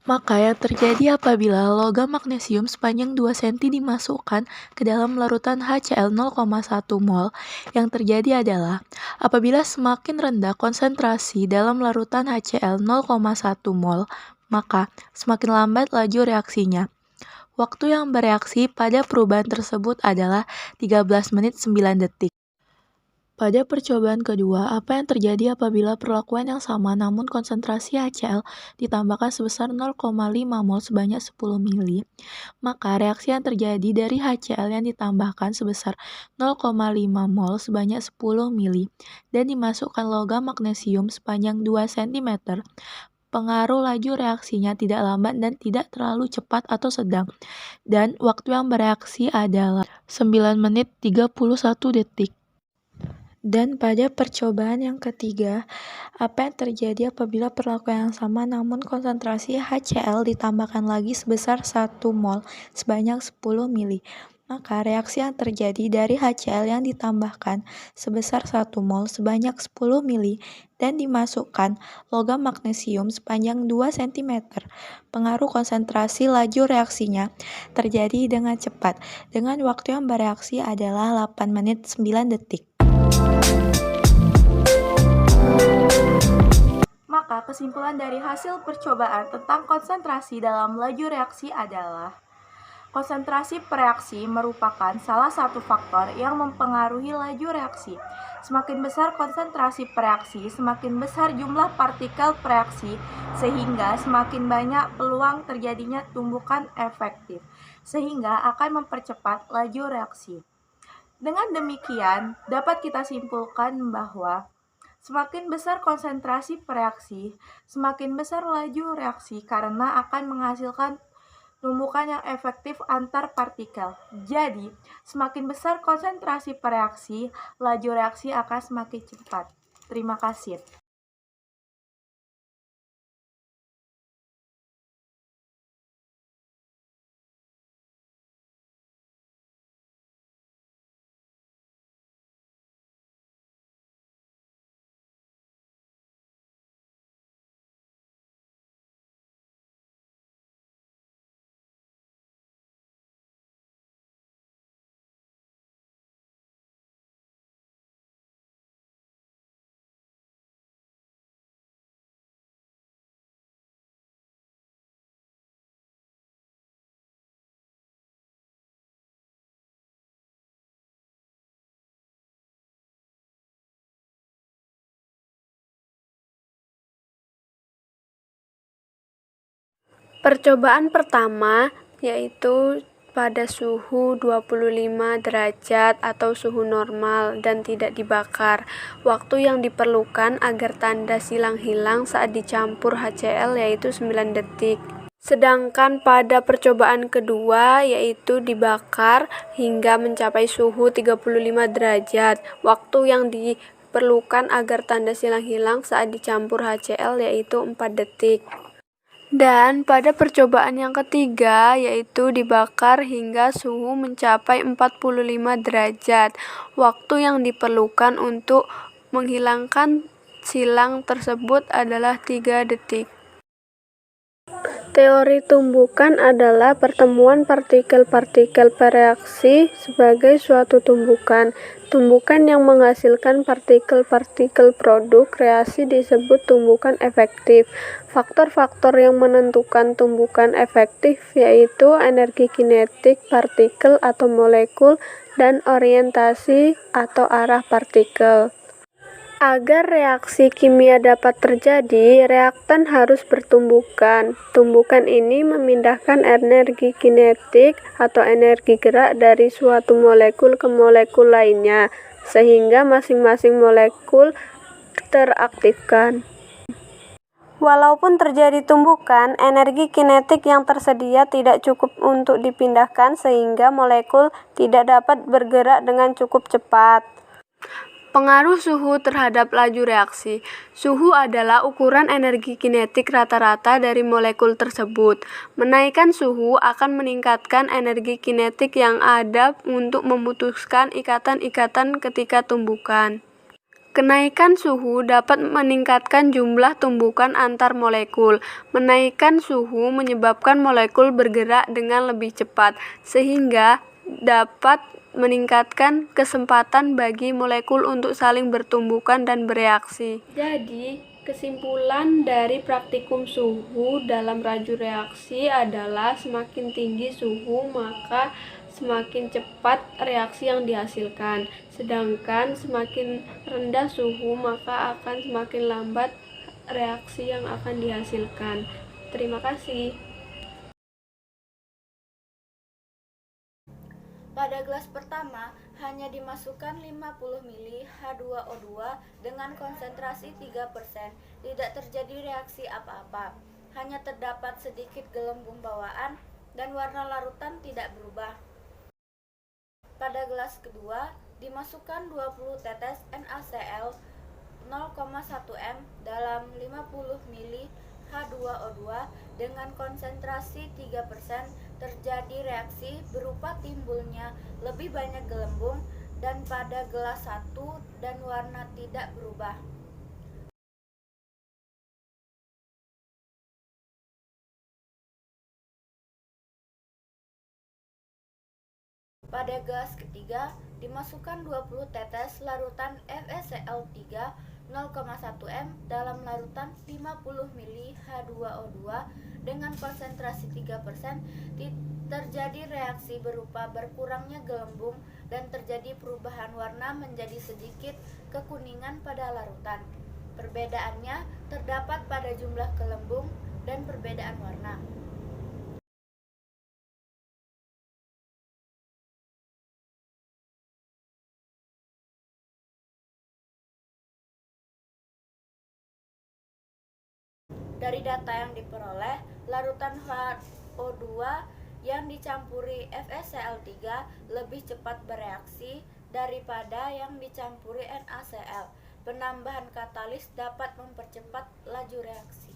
Maka yang terjadi apabila logam magnesium sepanjang 2 cm dimasukkan ke dalam larutan HCl 0,1 mol, yang terjadi adalah apabila semakin rendah konsentrasi dalam larutan HCl 0,1 mol, maka semakin lambat laju reaksinya. Waktu yang bereaksi pada perubahan tersebut adalah 13 menit 9 detik. Pada percobaan kedua, apa yang terjadi apabila perlakuan yang sama namun konsentrasi HCl ditambahkan sebesar 0,5 mol sebanyak 10 ml, maka reaksi yang terjadi dari HCl yang ditambahkan sebesar 0,5 mol sebanyak 10 ml dan dimasukkan logam magnesium sepanjang 2 cm, pengaruh laju reaksinya tidak lambat dan tidak terlalu cepat atau sedang, dan waktu yang bereaksi adalah 9 menit 31 detik. Dan pada percobaan yang ketiga, apa yang terjadi apabila perlakuan yang sama namun konsentrasi HCl ditambahkan lagi sebesar 1 mol sebanyak 10 ml, maka reaksi yang terjadi dari HCl yang ditambahkan sebesar 1 mol sebanyak 10 ml dan dimasukkan logam magnesium sepanjang 2 cm, pengaruh konsentrasi laju reaksinya terjadi dengan cepat, dengan waktu yang bereaksi adalah 8 menit 9 detik. Maka kesimpulan dari hasil percobaan tentang konsentrasi dalam laju reaksi adalah konsentrasi pereaksi merupakan salah satu faktor yang mempengaruhi laju reaksi. Semakin besar konsentrasi pereaksi, semakin besar jumlah partikel pereaksi, sehingga semakin banyak peluang terjadinya tumbukan efektif, sehingga akan mempercepat laju reaksi. Dengan demikian, dapat kita simpulkan bahwa semakin besar konsentrasi pereaksi, semakin besar laju reaksi karena akan menghasilkan tumbukan yang efektif antar partikel. Jadi, semakin besar konsentrasi pereaksi, laju reaksi akan semakin cepat. Terima kasih. Percobaan pertama yaitu pada suhu 25 derajat atau suhu normal dan tidak dibakar. Waktu yang diperlukan agar tanda silang hilang saat dicampur HCl yaitu 9 detik. Sedangkan pada percobaan kedua yaitu dibakar hingga mencapai suhu 35 derajat. Waktu yang diperlukan agar tanda silang hilang saat dicampur HCl yaitu 4 detik. Dan pada percobaan yang ketiga yaitu dibakar hingga suhu mencapai 45 derajat. Waktu yang diperlukan untuk menghilangkan silang tersebut adalah 3 detik. Teori tumbukan adalah pertemuan partikel-partikel bereaksi sebagai suatu tumbukan. Tumbukan yang menghasilkan partikel-partikel produk reaksi disebut tumbukan efektif. Faktor-faktor yang menentukan tumbukan efektif yaitu energi kinetik partikel atau molekul dan orientasi atau arah partikel. Agar reaksi kimia dapat terjadi, reaktan harus bertumbukan. Tumbukan ini memindahkan energi kinetik atau energi gerak dari suatu molekul ke molekul lainnya, sehingga masing-masing molekul teraktifkan. Walaupun terjadi tumbukan, energi kinetik yang tersedia tidak cukup untuk dipindahkan sehingga molekul tidak dapat bergerak dengan cukup cepat. Pengaruh suhu terhadap laju reaksi. Suhu adalah ukuran energi kinetik rata-rata dari molekul tersebut. Menaikkan suhu akan meningkatkan energi kinetik yang ada untuk memutuskan ikatan-ikatan ketika tumbukan. Kenaikan suhu dapat meningkatkan jumlah tumbukan antar molekul. Menaikkan suhu menyebabkan molekul bergerak dengan lebih cepat, sehingga dapat meningkatkan kesempatan bagi molekul untuk saling bertumbukan dan bereaksi. Jadi, kesimpulan dari praktikum suhu dalam laju reaksi adalah semakin tinggi suhu, maka semakin cepat reaksi yang dihasilkan. Sedangkan semakin rendah suhu, maka akan semakin lambat reaksi yang akan dihasilkan. Terima kasih. Pada gelas pertama, hanya dimasukkan 50 ml H2O2 dengan konsentrasi 3%. Tidak terjadi reaksi apa-apa. Hanya terdapat sedikit gelembung bawaan dan warna larutan tidak berubah. Pada gelas kedua, dimasukkan 20 tetes NaCl 0,1 m dalam 50 ml H2O2 dengan konsentrasi 3%. Terjadi reaksi berupa timbulnya lebih banyak gelembung dan pada gelas 1 dan warna tidak berubah. Pada gelas ketiga, dimasukkan 20 tetes larutan FeCl3 0,1 m dalam larutan 50 ml H2O2 dengan konsentrasi 3%. Terjadi reaksi berupa berkurangnya gelembung dan terjadi perubahan warna menjadi sedikit kekuningan pada larutan. Perbedaannya terdapat pada jumlah gelembung dan perbedaan warna. Dari data yang diperoleh, larutan HO2 yang dicampuri FeCl3 lebih cepat bereaksi daripada yang dicampuri NaCl. Penambahan katalis dapat mempercepat laju reaksi.